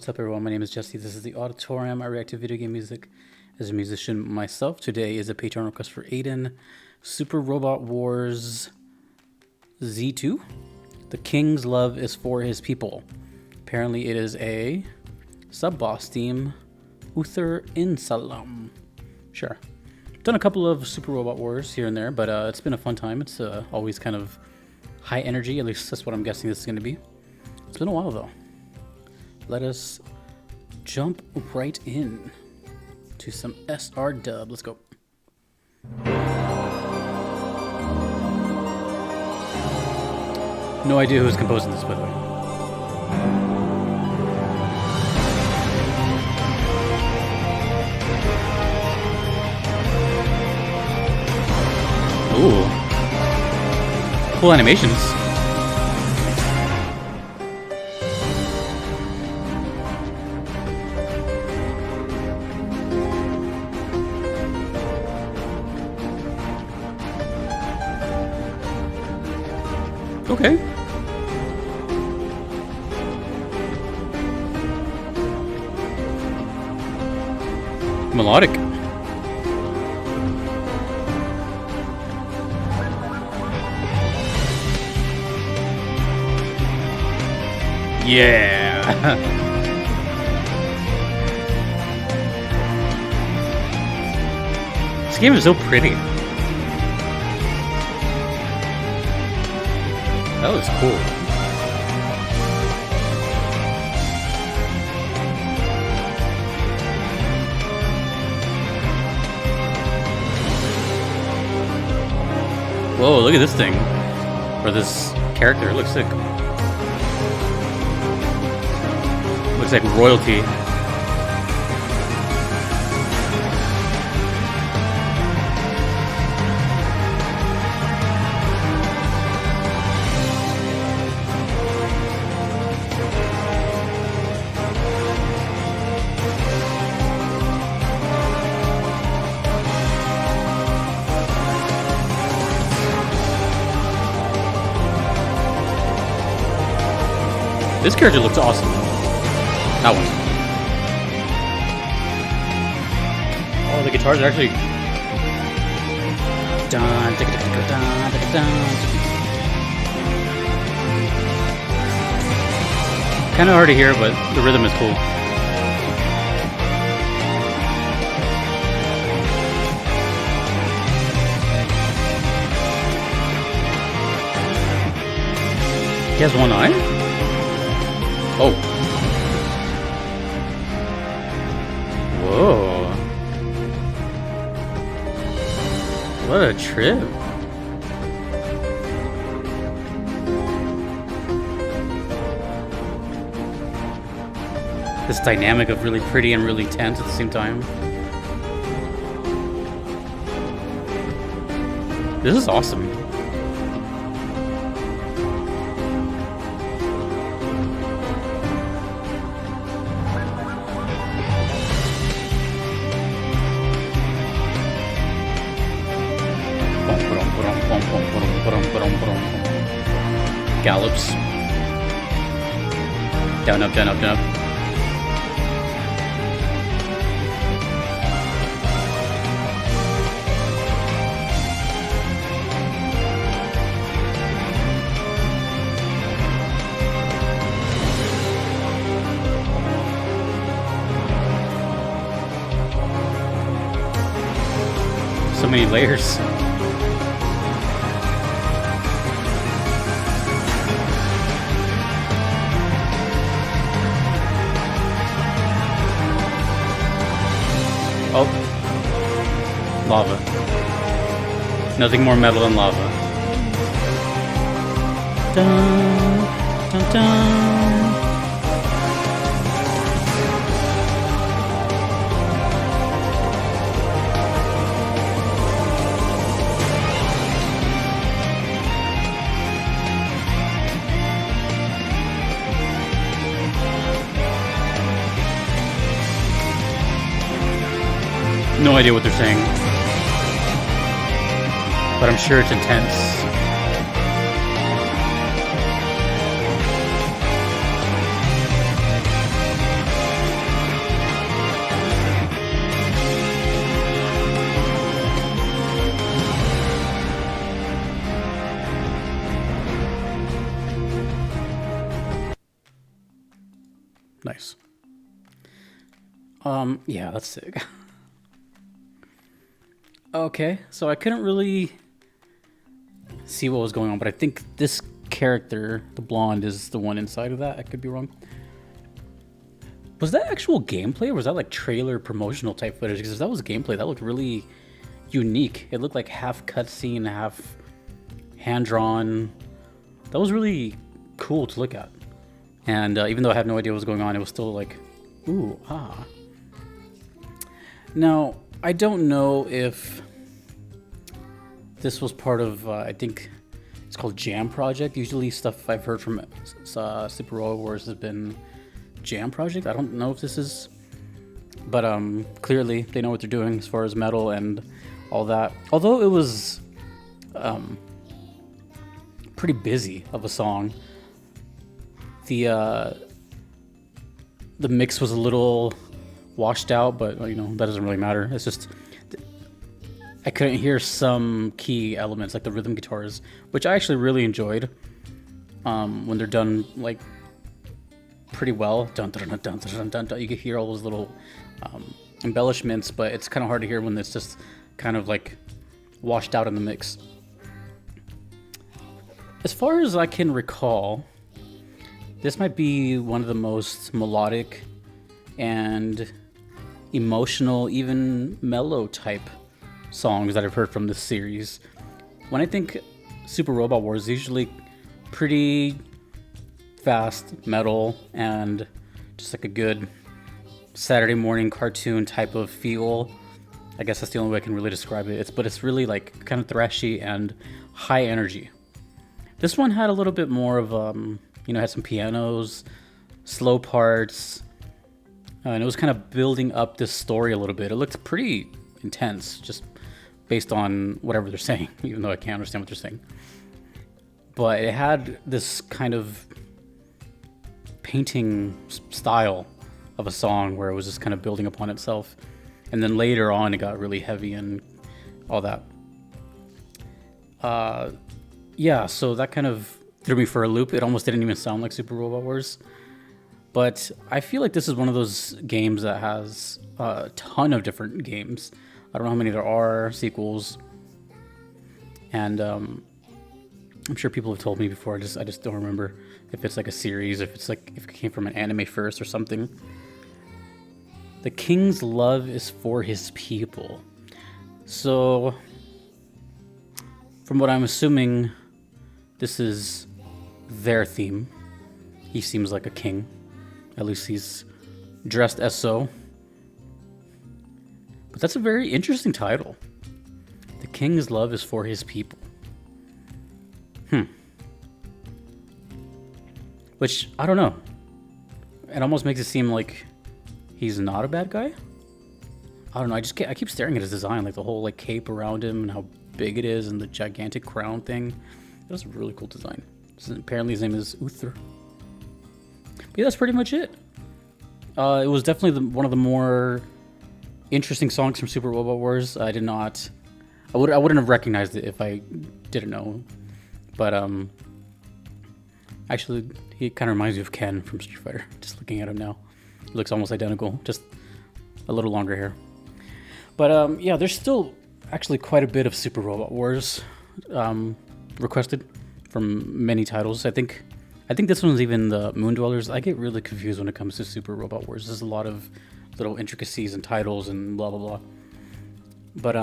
What's up, everyone? My name is Jesse. This is the Auditorium. I react to video game music as a musician myself. Today is a Patreon request for Aiden. Super Robot Wars Z2. The King's love is for his people. Apparently it is a sub-boss theme. Uther Insalam. Sure. Done a couple of Super Robot Wars here and there, but it's been a fun time. It's always kind of high energy. At least that's what I'm guessing this is going to be. It's been a while, though. Let us jump right in to some SR dub. Let's go. No idea who's composing this, by the way. Ooh. Cool animations. Okay. Melodic. Yeah. This game is so pretty. That looks cool. Whoa, look at this thing. Or this character, it looks sick. Looks like royalty. This character looks awesome. That one. Oh, the guitars are actually. Dun, dun, dun, dun, dun, dun, dun. Kind of hard to hear, but the rhythm is cool. He has one eye? Oh. Whoa. What a trip. This dynamic of really pretty and really tense at the same time. This is awesome. Gallops. Down, up, down, up, down, up. So many layers. Oh. Lava. Nothing more metal than lava. Dun, dun, dun. No idea what they're saying, but I'm sure it's intense. Nice. Yeah, that's sick. Okay, so I couldn't really see what was going on, but I think this character, the blonde, is the one inside of that. I could be wrong. Was that actual gameplay, or was that like trailer promotional type footage? Because if that was gameplay, that looked really unique. It looked like half cutscene, half hand-drawn. That was really cool to look at. And even though I had no idea what was going on, it was still like, ooh, ah. Now, I don't know if this was part of, I think it's called Jam Project. Usually stuff I've heard from Super Robot Wars has been Jam Project. I don't know if this is, but clearly they know what they're doing as far as metal and all that. Although it was pretty busy of a song. The mix was a little washed out, but you know, that doesn't really matter. It's just I couldn't hear some key elements like the rhythm guitars, which I actually really enjoyed when they're done like pretty well. Dun, dun, dun, dun, dun, dun, dun. You can hear all those little embellishments, but it's kind of hard to hear when it's just kind of like washed out in the mix. As far as I can recall, this might be one of the most melodic and emotional, even mellow type songs that I've heard from this series. When I think Super Robot Wars is usually pretty fast metal and just like a good Saturday morning cartoon type of feel. I guess that's the only way I can really describe it. But it's really like kind of thrashy and high energy. This one had a little bit more of had some pianos, slow parts, and it was kind of building up this story a little bit. It looked pretty intense, just based on whatever they're saying, even though I can't understand what they're saying. But it had this kind of painting style of a song where it was just kind of building upon itself. And then later on, it got really heavy and all that. Yeah, so that kind of threw me for a loop. It almost didn't even sound like Super Robot Wars. But I feel like this is one of those games that has a ton of different games. I don't know how many there are, sequels. And I'm sure people have told me before. I just don't remember if it's like a series, if it came from an anime first or something. The king's love is for his people. So, from what I'm assuming, this is their theme. He seems like a king. At least he's dressed as so. But that's a very interesting title. The king's love is for his people. Which, I don't know. It almost makes it seem like he's not a bad guy. I don't know. I keep staring at his design, like the whole like cape around him and how big it is and the gigantic crown thing. That's a really cool design. Apparently his name is Uther. But yeah, that's pretty much it. It was definitely one of the more interesting songs from Super Robot Wars. I wouldn't have recognized it if I didn't know. But actually, he kind of reminds me of Ken from Street Fighter. Just looking at him now, he looks almost identical, just a little longer hair. But yeah, there's still actually quite a bit of Super Robot Wars requested from many titles. I think this one's even the Moon Dwellers. I get really confused when it comes to Super Robot Wars. There's a lot of little intricacies and titles and blah blah blah. But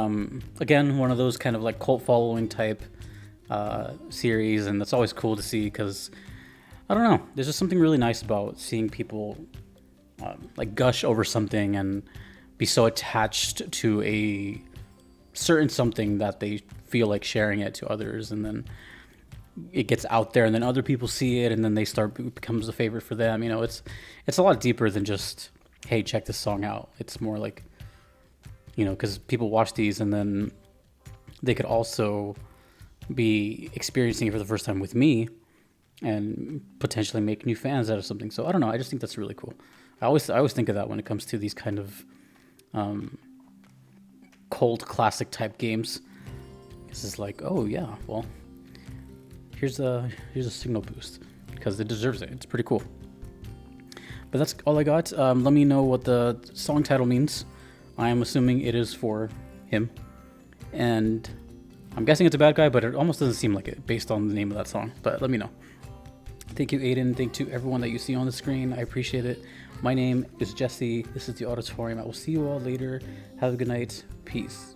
again, one of those kind of like cult following type series, and that's always cool to see because I don't know. There's just something really nice about seeing people like gush over something and be so attached to a certain something that they feel like sharing it to others, and then it gets out there, and then other people see it, and then it becomes a favorite for them. You know, it's a lot deeper than just, hey, check this song out. It's more like, you know, because people watch these and then they could also be experiencing it for the first time with me and potentially make new fans out of something. So I don't know. I just think that's really cool. I always think of that when it comes to these kind of cult classic type games. This is like, oh yeah, well, here's a signal boost because it deserves it. It's pretty cool. But that's all I got. Let me know what the song title means. I am assuming it is for him. And I'm guessing it's a bad guy, but it almost doesn't seem like it based on the name of that song. But let me know. Thank you, Aiden. Thank you to everyone that you see on the screen. I appreciate it. My name is Jesse. This is the Auditorium. I will see you all later. Have a good night. Peace.